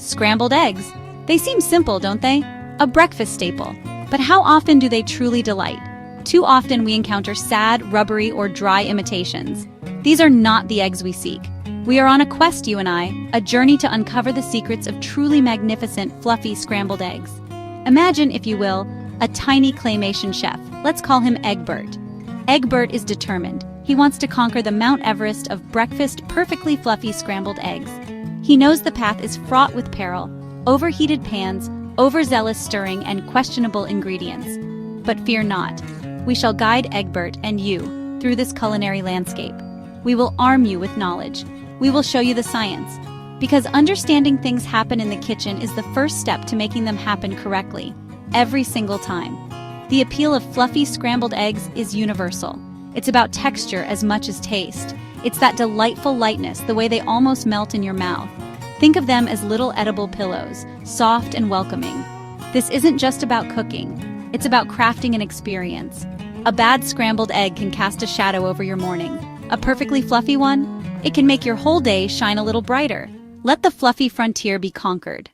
Scrambled eggs. They seem simple, don't they? A breakfast staple. But how often do they truly delight? Too often we encounter sad, rubbery, or dry imitations. These are not the eggs we seek. We are on a quest, you and I, a journey to uncover the secrets of truly magnificent, fluffy scrambled eggs. Imagine, if you will, a tiny claymation chef. Let's call him Egbert. Egbert is determined. He wants to conquer the Mount Everest of breakfast, perfectly fluffy scrambled eggs. He knows the path is fraught with peril, overheated pans, overzealous stirring, and questionable ingredients. But fear not. We shall guide Egbert and you through this culinary landscape. We will arm you with knowledge. We will show you the science. Because understanding things happen in the kitchen is the first step to making them happen correctly, every single time. The appeal of fluffy scrambled eggs is universal. It's about texture as much as taste. It's that delightful lightness, the way they almost melt in your mouth. Think of them as little edible pillows, soft and welcoming. This isn't just about cooking. It's about crafting an experience. A bad scrambled egg can cast a shadow over your morning. A perfectly fluffy one? It can make your whole day shine a little brighter. Let the fluffy frontier be conquered.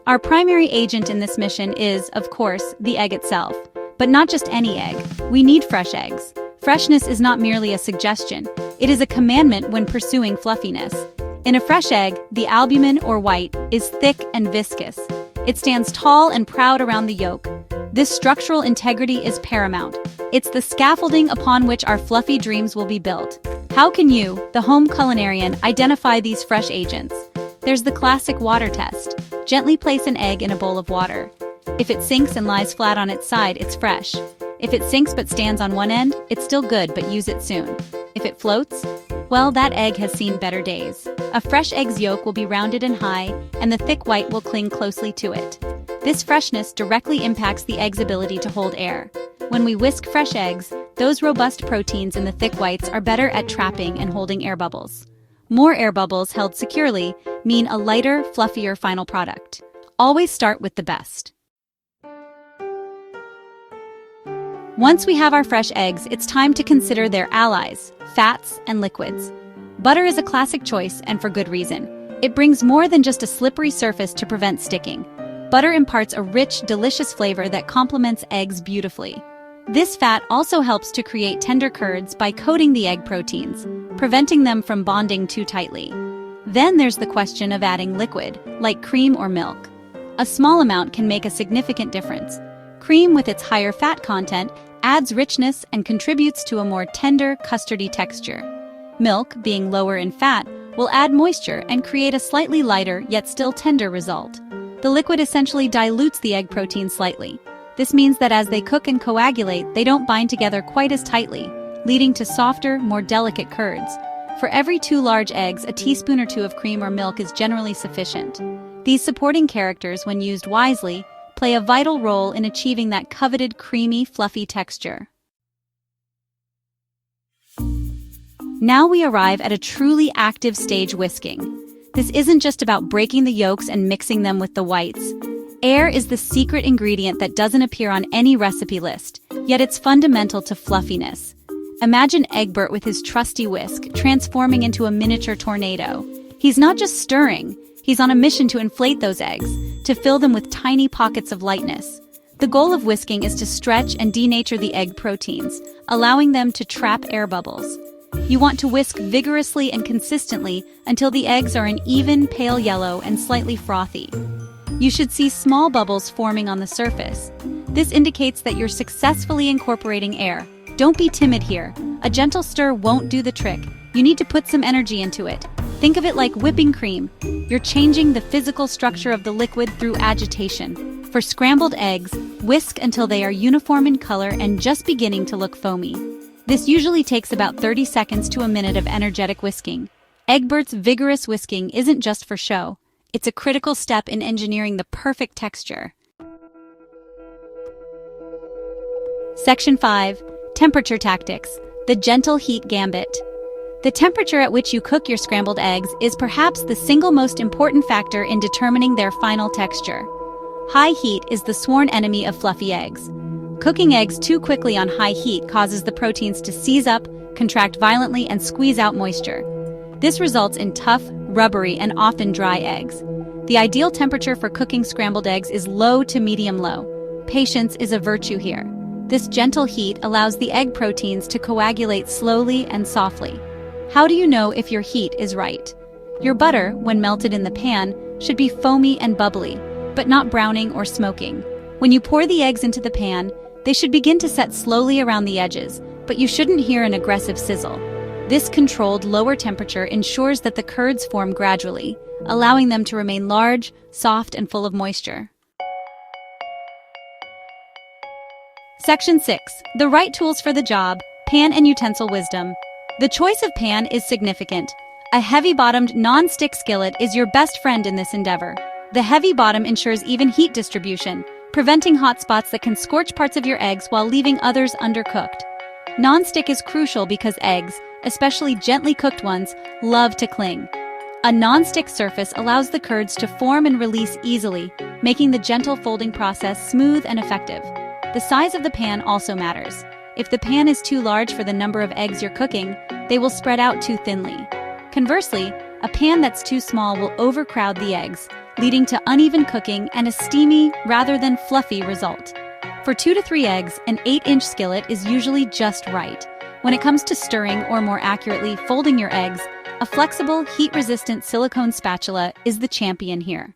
Our primary agent in this mission is, of course, the egg itself. But not just any egg. We need fresh eggs. Freshness is not merely a suggestion. It is a commandment when pursuing fluffiness. In a fresh egg, the albumin, or white, is thick and viscous. It stands tall and proud around the yolk. This structural integrity is paramount. It's the scaffolding upon which our fluffy dreams will be built. How can you, the home culinarian, identify these fresh agents? There's the classic water test. Gently place an egg in a bowl of water. If it sinks and lies flat on its side, it's fresh. If it sinks but stands on one end, it's still good, but use it soon. If it floats, well, that egg has seen better days. A fresh egg's yolk will be rounded and high, and the thick white will cling closely to it. This freshness directly impacts the egg's ability to hold air. When we whisk fresh eggs, those robust proteins in the thick whites are better at trapping and holding air bubbles. More air bubbles held securely mean a lighter, fluffier final product. Always start with the best. Once we have our fresh eggs, it's time to consider their allies, fats and liquids. Butter is a classic choice, and for good reason. It brings more than just a slippery surface to prevent sticking. Butter imparts a rich, delicious flavor that complements eggs beautifully. This fat also helps to create tender curds by coating the egg proteins, preventing them from bonding too tightly. Then there's the question of adding liquid, like cream or milk. A small amount can make a significant difference. Cream, with its higher fat content, adds richness and contributes to a more tender, custardy texture. Milk, being lower in fat, will add moisture and create a slightly lighter yet still tender result. The liquid essentially dilutes the egg protein slightly. This means that as they cook and coagulate, they don't bind together quite as tightly, leading to softer, more delicate curds. For every 2 large eggs, a teaspoon or 2 of cream or milk is generally sufficient. These supporting characters, when used wisely, play a vital role in achieving that coveted creamy, fluffy texture. Now we arrive at a truly active stage: whisking. This isn't just about breaking the yolks and mixing them with the whites. Air is the secret ingredient that doesn't appear on any recipe list, yet it's fundamental to fluffiness. Imagine Egbert with his trusty whisk transforming into a miniature tornado. He's not just stirring, he's on a mission to inflate those eggs, to fill them with tiny pockets of lightness. The goal of whisking is to stretch and denature the egg proteins, allowing them to trap air bubbles. You want to whisk vigorously and consistently until the eggs are an even, pale yellow and slightly frothy. You should see small bubbles forming on the surface. This indicates that you're successfully incorporating air. Don't be timid here. A gentle stir won't do the trick. You need to put some energy into it. Think of it like whipping cream. You're changing the physical structure of the liquid through agitation. For scrambled eggs, whisk until they are uniform in color and just beginning to look foamy. This usually takes about 30 seconds to a minute of energetic whisking. Egbert's vigorous whisking isn't just for show. It's a critical step in engineering the perfect texture. Section 5. Temperature Tactics. The Gentle Heat Gambit. The temperature at which you cook your scrambled eggs is perhaps the single most important factor in determining their final texture. High heat is the sworn enemy of fluffy eggs. Cooking eggs too quickly on high heat causes the proteins to seize up, contract violently, and squeeze out moisture. This results in tough, rubbery, and often dry eggs. The ideal temperature for cooking scrambled eggs is low to medium low. Patience is a virtue here. This gentle heat allows the egg proteins to coagulate slowly and softly. How do you know if your heat is right? Your butter, when melted in the pan, should be foamy and bubbly, but not browning or smoking. When you pour the eggs into the pan, they should begin to set slowly around the edges, but you shouldn't hear an aggressive sizzle. This controlled lower temperature ensures that the curds form gradually, allowing them to remain large, soft, and full of moisture. Section 6. The right tools for the job, pan and utensil wisdom. The choice of pan is significant. A heavy-bottomed non-stick skillet is your best friend in this endeavor. The heavy bottom ensures even heat distribution, preventing hot spots that can scorch parts of your eggs while leaving others undercooked. Non-stick is crucial because eggs, especially gently cooked ones, love to cling. A non-stick surface allows the curds to form and release easily, making the gentle folding process smooth and effective. The size of the pan also matters. If the pan is too large for the number of eggs you're cooking, they will spread out too thinly. Conversely, a pan that's too small will overcrowd the eggs, leading to uneven cooking and a steamy rather than fluffy result. For 2 to 3 eggs, an 8-inch skillet is usually just right. When it comes to stirring or more accurately folding your eggs, a flexible, heat-resistant silicone spatula is the champion here.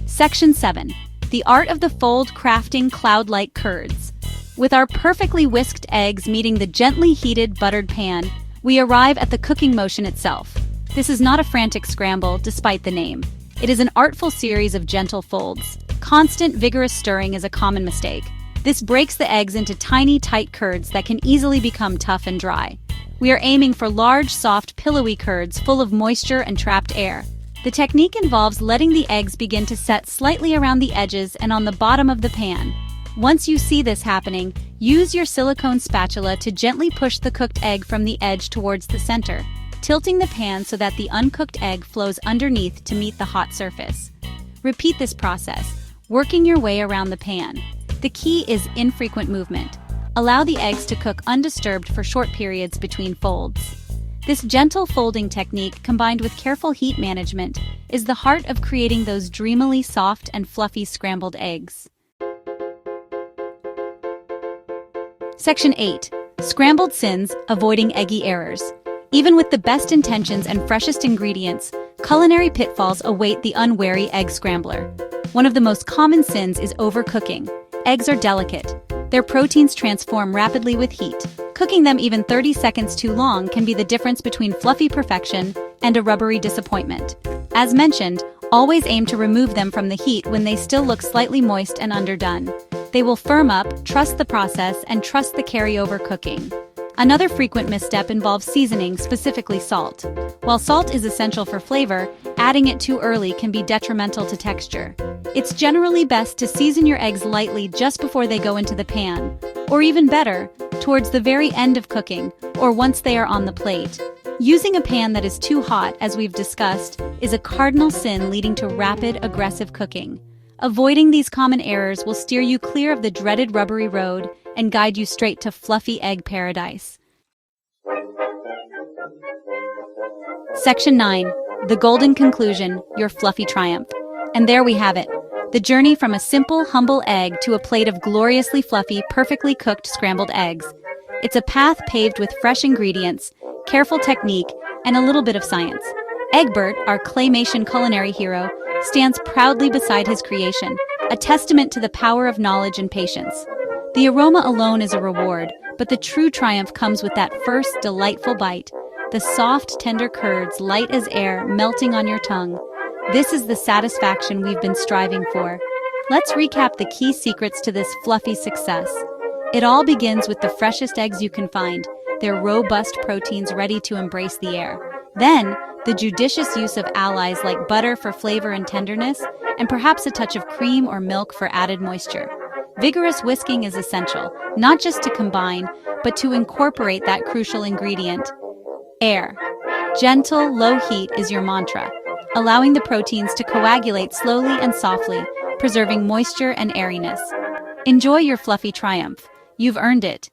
Section 7. The art of the fold crafting cloud-like curds. With our perfectly whisked eggs meeting the gently heated buttered pan, we arrive at the cooking motion itself. This is not a frantic scramble, despite the name. It is an artful series of gentle folds. Constant, vigorous stirring is a common mistake. This breaks the eggs into tiny, tight curds that can easily become tough and dry. We are aiming for large, soft, pillowy curds full of moisture and trapped air. The technique involves letting the eggs begin to set slightly around the edges and on the bottom of the pan. Once you see this happening, use your silicone spatula to gently push the cooked egg from the edge towards the center, tilting the pan so that the uncooked egg flows underneath to meet the hot surface. Repeat this process, working your way around the pan. The key is infrequent movement. Allow the eggs to cook undisturbed for short periods between folds. This gentle folding technique, combined with careful heat management, is the heart of creating those dreamily soft and fluffy scrambled eggs. Section 8. Scrambled sins, avoiding eggy errors. Even with the best intentions and freshest ingredients, culinary pitfalls await the unwary egg scrambler. One of the most common sins is overcooking. Eggs are delicate. Their proteins transform rapidly with heat. Cooking them even 30 seconds too long can be the difference between fluffy perfection and a rubbery disappointment. As mentioned, always aim to remove them from the heat when they still look slightly moist and underdone. They will firm up, trust the process, and trust the carryover cooking. Another frequent misstep involves seasoning, specifically salt. While salt is essential for flavor, adding it too early can be detrimental to texture. It's generally best to season your eggs lightly just before they go into the pan, or even better, towards the very end of cooking, or once they are on the plate. Using a pan that is too hot, as we've discussed, is a cardinal sin leading to rapid, aggressive cooking. Avoiding these common errors will steer you clear of the dreaded rubbery road and guide you straight to fluffy egg paradise. Section 9. The golden conclusion, your fluffy triumph. And there we have it. The journey from a simple, humble egg to a plate of gloriously fluffy, perfectly cooked scrambled eggs. It's a path paved with fresh ingredients, careful technique, and a little bit of science. Egbert, our claymation culinary hero, stands proudly beside his creation, a testament to the power of knowledge and patience. The aroma alone is a reward, but the true triumph comes with that first delightful bite, the soft, tender curds, light as air, melting on your tongue. This is the satisfaction we've been striving for. Let's recap the key secrets to this fluffy success. It all begins with the freshest eggs you can find, their robust proteins ready to embrace the air. Then, the judicious use of allies like butter for flavor and tenderness, and perhaps a touch of cream or milk for added moisture. Vigorous whisking is essential, not just to combine, but to incorporate that crucial ingredient, air. Gentle, low heat is your mantra, allowing the proteins to coagulate slowly and softly, preserving moisture and airiness. Enjoy your fluffy triumph. You've earned it.